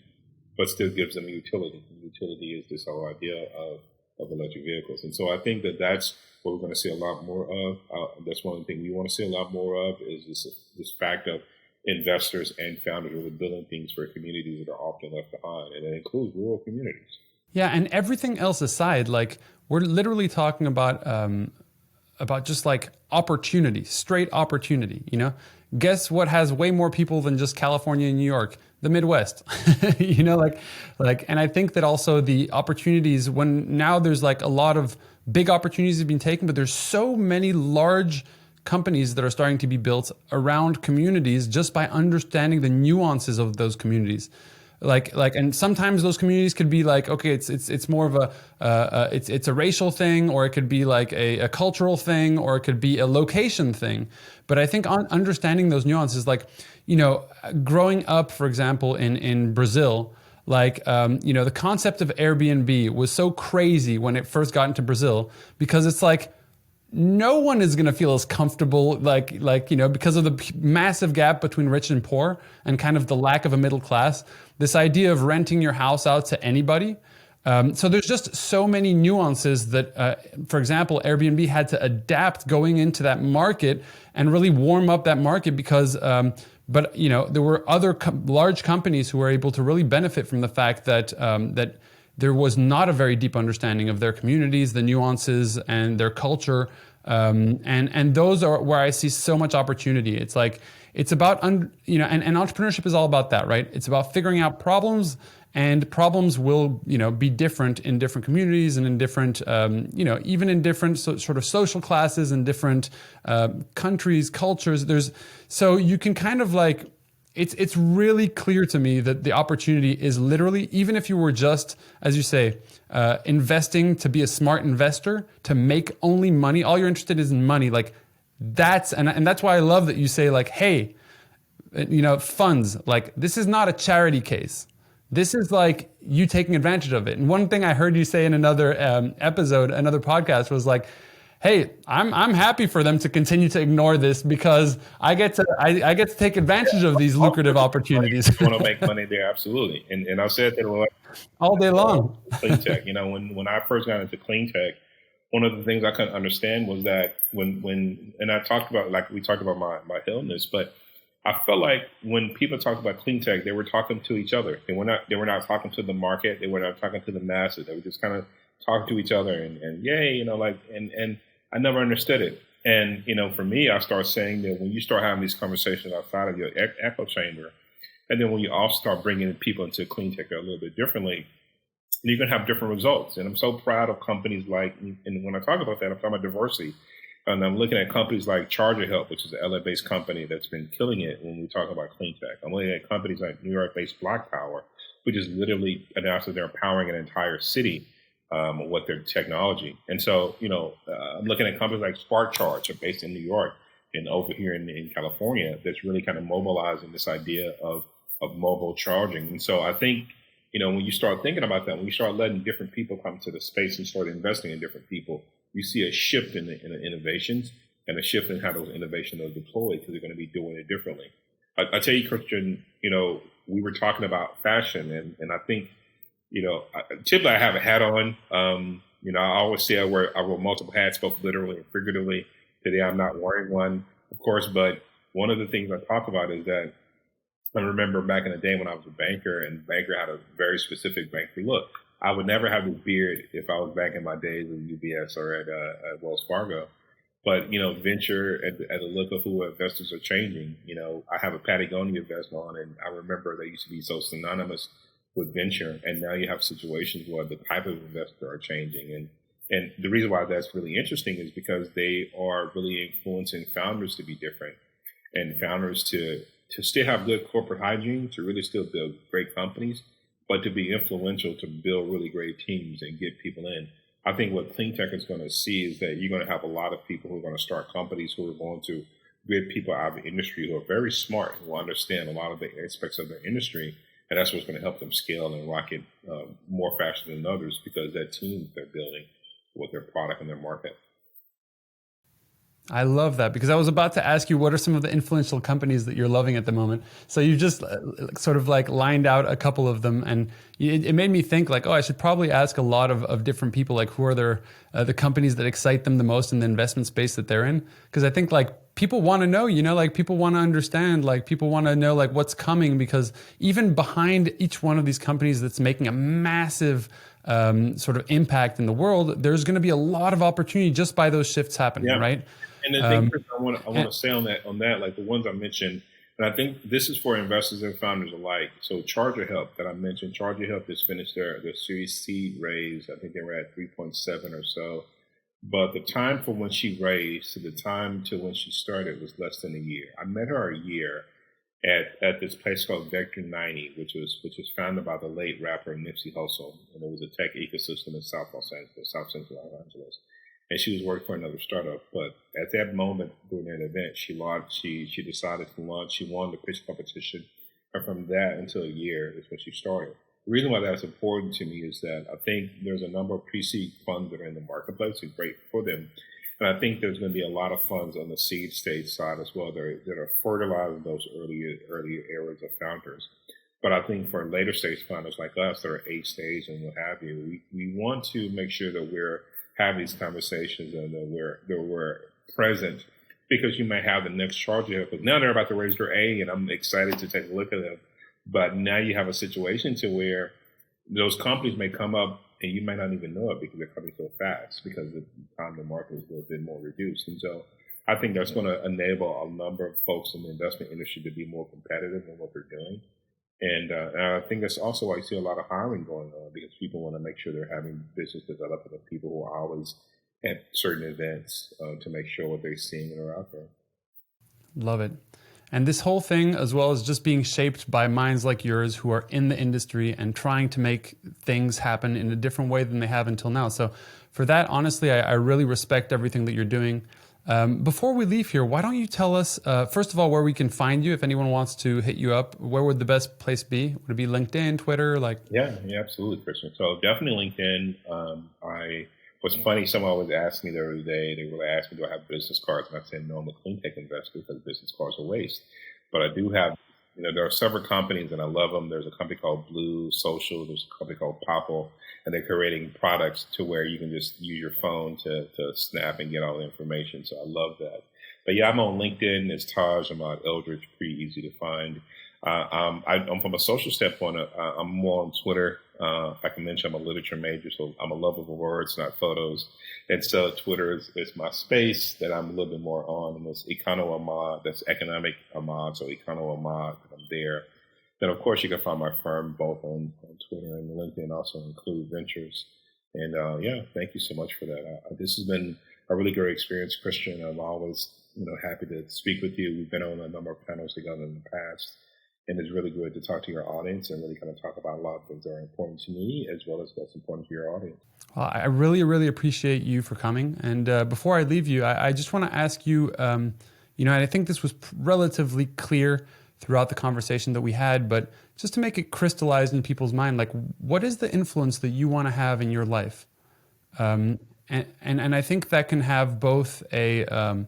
but still gives them utility. And utility is this whole idea of electric vehicles. And so I think that that's what we're going to see a lot more of. That's one thing we want to see a lot more of, is this fact of investors and founders really building things for communities that are often left behind, and it includes rural communities. Yeah, and everything else aside, we're literally talking about just opportunity, straight opportunity. Guess what has way more people than just California and New York? The Midwest. And I think that also the opportunities, when now there's a lot of big opportunities have been taken, but there's so many large companies that are starting to be built around communities just by understanding the nuances of those communities. And sometimes those communities could be okay, it's more of it's a racial thing, or it could be a cultural thing, or it could be a location thing. But I think understanding those nuances, growing up, for example, in Brazil, the concept of Airbnb was so crazy when it first got into Brazil, because it's no one is going to feel as comfortable, because of the massive gap between rich and poor and kind of the lack of a middle class, this idea of renting your house out to anybody. So there's just so many nuances that, for example, Airbnb had to adapt going into that market and really warm up that market, because, there were other large companies who were able to really benefit from the fact that, that there was not a very deep understanding of their communities, the nuances, and their culture. And those are where I see so much opportunity. It's it's about, and entrepreneurship is all about that, right? It's about figuring out problems, and problems will, be different in different communities and in different, even in different sort of social classes and different countries, cultures. So you can kind of like, it's really clear to me that the opportunity is literally, even if you were just, as you say, investing to be a smart investor, to make only money, all you're interested is in money, like that's why I love that you say like, hey, funds, like this is not a charity case. This is like you taking advantage of it. And one thing I heard you say in another episode, another podcast was like, hey, I'm happy for them to continue to ignore this because I get to take advantage of these lucrative opportunities. You want to make money there, absolutely. And I said that all day long. Cleantech. When I first got into Cleantech, one of the things I couldn't understand was that when I talked about, like we talked about my illness, but I felt like when people talked about Cleantech, they were talking to each other. They were not talking to the market. They were not talking to the masses. They were just kind of talking to each other and yay, and I never understood it. And, for me, I start saying that when you start having these conversations outside of your echo chamber, and then when you also start bringing people into Cleantech a little bit differently, you're going to have different results. And I'm so proud of companies like, and when I talk about that, I'm talking about diversity. And I'm looking at companies like Charger Health, which is an LA-based company that's been killing it when we talk about Cleantech. I'm looking at companies like New York-based Black Power, which is literally announced that they're empowering an entire city with their technology. And so, I'm looking at companies like Spark Charge, are based in New York and over here in California, that's really kind of mobilizing this idea of mobile charging. And so I think, when you start thinking about that, when you start letting different people come to the space and start investing in different people, you see a shift in the innovations and a shift in how those innovations are deployed because they're going to be doing it differerly. I tell you, Christian, we were talking about fashion, and I think, typically I have a hat on. I always say I wear multiple hats, both literally and figuratively. Today I'm not wearing one, of course, but one of the things I talk about is that I remember back in the day when I was a banker, and banker had a very specific banker look. I would never have this beard if I was back in my days at UBS or at Wells Fargo. But, venture and the look of who investors are changing. I have a Patagonia vest on, and I remember they used to be so synonymous with venture. And now you have situations where the type of investor are changing. And the reason why that's really interesting is because they are really influencing founders to be different, and founders to still have good corporate hygiene, to really still build great companies, but to be influential, to build really great teams and get people in. I think what Cleantech is going to see is that you're going to have a lot of people who are going to start companies who are going to get people out of the industry who are very smart, who understand a lot of the aspects of their industry. And that's what's going to help them scale and rocket more faster than others, because that team they're building with their product and their market. I love that, because I was about to ask you what are some of the influential companies that you're loving at the moment. So you just sort of like lined out a couple of them, and it made me think like, oh, I should probably ask a lot of different people, like who are the companies that excite them the most in the investment space that they're in. Because I think like people want to know, like people want to understand, like people want to know like what's coming, because even behind each one of these companies that's making a massive sort of impact in the world, there's going to be a lot of opportunity just by those shifts happening, right? And the thing I want to say on that, like the ones I mentioned, and I think this is for investors and founders alike. So Charger Health that I mentioned, Charger Health has finished their Series C raise. I think they were at 3.7 or so. But the time from when she raised to the time to when she started was less than a year. I met her a year at this place called Vector 90, which was founded by the late rapper Nipsey Hussle, and it was a tech ecosystem in South Central Los Angeles. And she was working for another startup. But at that moment during that event, she decided to launch. She won the pitch competition. And from that until a year is when she started. The reason why that's important to me is that I think there's a number of pre-seed funds that are in the marketplace and great for them. And I think there's going to be a lot of funds on the seed stage side as well that are fertilizing those earlier areas of founders. But I think for later stage founders like us that are 8 stage and what have you, we want to make sure that we're have these conversations and that we're present, because you may have the next Charger Health. But now they're about to raise their A, and I'm excited to take a look at them. But now you have a situation to where those companies may come up and you might not even know it because they're coming so fast, because the time to market is a little bit more reduced. And so I think that's going to enable a number of folks in the investment industry to be more competitive in what they're doing. And I think that's also why you see a lot of hiring going on, because people want to make sure they're having business development of people who are always at certain events to make sure what they're seeing are out there. Love it. And this whole thing, as well as just being shaped by minds like yours who are in the industry and trying to make things happen in a different way than they have until now. So for that, honestly, I really respect everything that you're doing. Before we leave here, why don't you tell us, first of all, where we can find you? If anyone wants to hit you up, where would the best place be? Would it be LinkedIn, Twitter? Yeah, absolutely, Christian. So definitely LinkedIn. What's funny, someone always asked me the other day, they really asked me, do I have business cards? And I said, no, I'm a Cleantech investor because business cards are waste. But I do have, there are several companies and I love them. There's a company called Blue Social. There's a company called Popple, and they're creating products to where you can just use your phone to snap and get all the information. So I love that. But yeah, I'm on LinkedIn. It's Taj Eldridge, pretty easy to find. I'm from a social standpoint, I'm more on Twitter. Like I mentioned, I'm a literature major, so I'm a lover of words, not photos. And so Twitter is my space that I'm a little bit more on. And it's Econo Ahmad, that's economic Ahmad, so Econo Ahmad, I'm there. Then, of course, you can find my firm both on Twitter and LinkedIn, also Include Ventures. And thank you so much for that. This has been a really great experience, Christian. I'm always, happy to speak with you. We've been on a number of panels together in the past. And it's really good to talk to your audience and really kind of talk about a lot of things that are important to me as well as what's important to your audience. Well, I really, really appreciate you for coming. And before I leave you, I just want to ask you, and I think this was relatively clear throughout the conversation that we had, but just to make it crystallized in people's mind, what is the influence that you want to have in your life? And I think that can have both a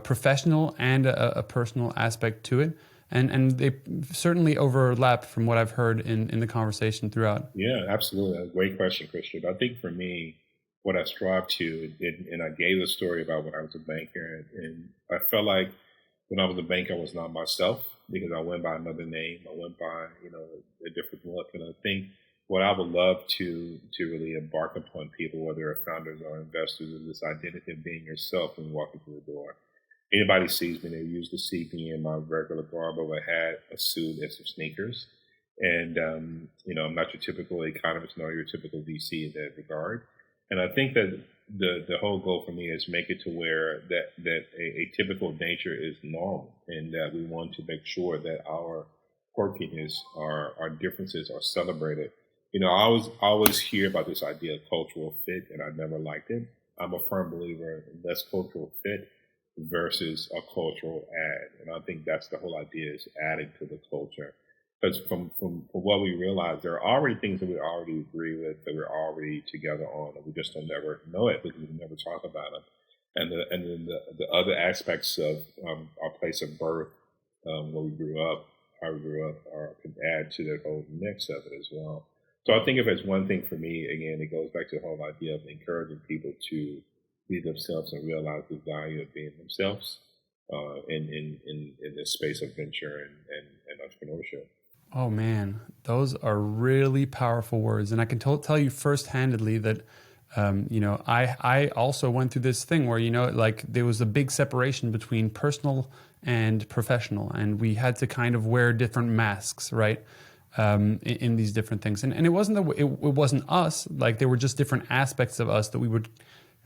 professional and a personal aspect to it. And they certainly overlap from what I've heard in the conversation throughout. Yeah, absolutely. That's a great question, Christian. I think for me, what I strive to, and I gave a story about when I was a banker, and I felt like when I was a banker, I was not myself because I went by another name. I went by, a different look. And I think what I would love to really embark upon people, whether they're founders or investors, is this identity of being yourself when you walk into the door. Anybody sees me, they usually see me in my regular garb of a hat, a suit, and some sneakers. And, I'm not your typical economist nor your typical VC in that regard. And I think that the whole goal for me is make it to where that a typical nature is normal, and that we want to make sure that our quirkiness, our differences are celebrated. I always hear about this idea of cultural fit, and I never liked it. I'm a firm believer in less cultural fit versus a cultural add. And I think that's the whole idea, is adding to the culture. Because from what we realize, there are already things that we already agree with, that we're already together on, and we just don't never know it because we never talk about them. And then the other aspects of our place of birth, where we grew up, how we grew up, can add to the whole mix of it as well. So I think if it's one thing for me, again, it goes back to the whole idea of encouraging people to be themselves and realize the value of being themselves in this space of venture and entrepreneurship. Oh man, those are really powerful words. And I can tell you first-handedly that, I also went through this thing where, there was a big separation between personal and professional. And we had to kind of wear different masks, right? In these different things. And it wasn't us, there were just different aspects of us that we would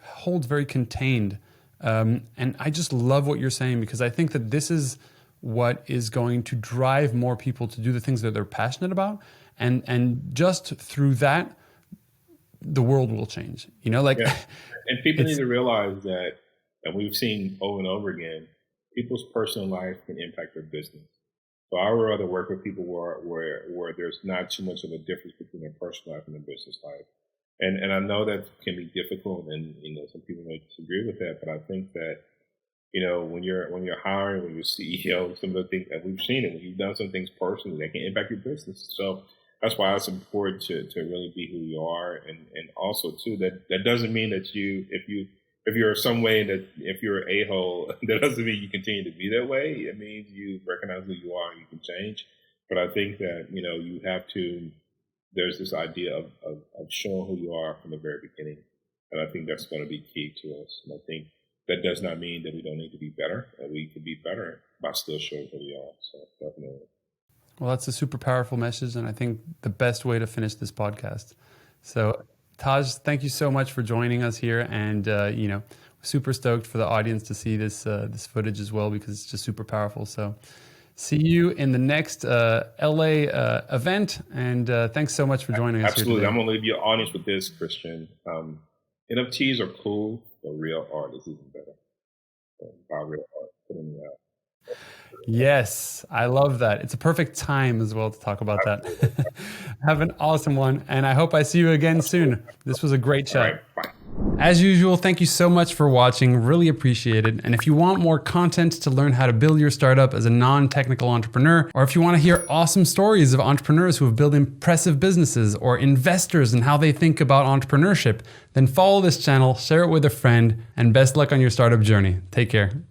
hold very contained. And I just love what you're saying, because I think that this is what is going to drive more people to do the things that they're passionate about. And just through that, the world will change, Yeah. And people need to realize that, and we've seen over and over again, people's personal life can impact their business. So I would rather work with people where there's not too much of a difference between their personal life and their business life. And I know that can be difficult, and some people may disagree with that, but I think that when you're hiring, when you're CEO, some of the things that we've seen, it when you've done some things personally that can impact your business. So that's why it's important to really be who you are, and also too that doesn't mean that if you're some way that if you're an a-hole, that doesn't mean you continue to be that way. It means you recognize who you are and you can change. But I think that you have to. There's this idea of showing who you are from the very beginning. And I think that's going to be key to us. And I think that does not mean that we don't need to be better. We could be better by still showing who we are. So definitely. Well, that's a super powerful message, and I think the best way to finish this podcast. So, Taj, thank you so much for joining us here, and super stoked for the audience to see this footage as well, because it's just super powerful. So, see you in the next LA event, and thanks so much for joining us. Absolutely, here I'm going to leave your audience with this, Christian. NFTs are cool, but real art is even better. So buy real art, put in the Yes, I love that. It's a perfect time as well to talk about that. Have an awesome one, and I hope I see you again soon. This was a great chat. All right, bye. As usual, thank you so much for watching. Really appreciate it. And if you want more content to learn how to build your startup as a non-technical entrepreneur, or if you want to hear awesome stories of entrepreneurs who have built impressive businesses, or investors and how they think about entrepreneurship, then follow this channel, share it with a friend, and best luck on your startup journey. Take care.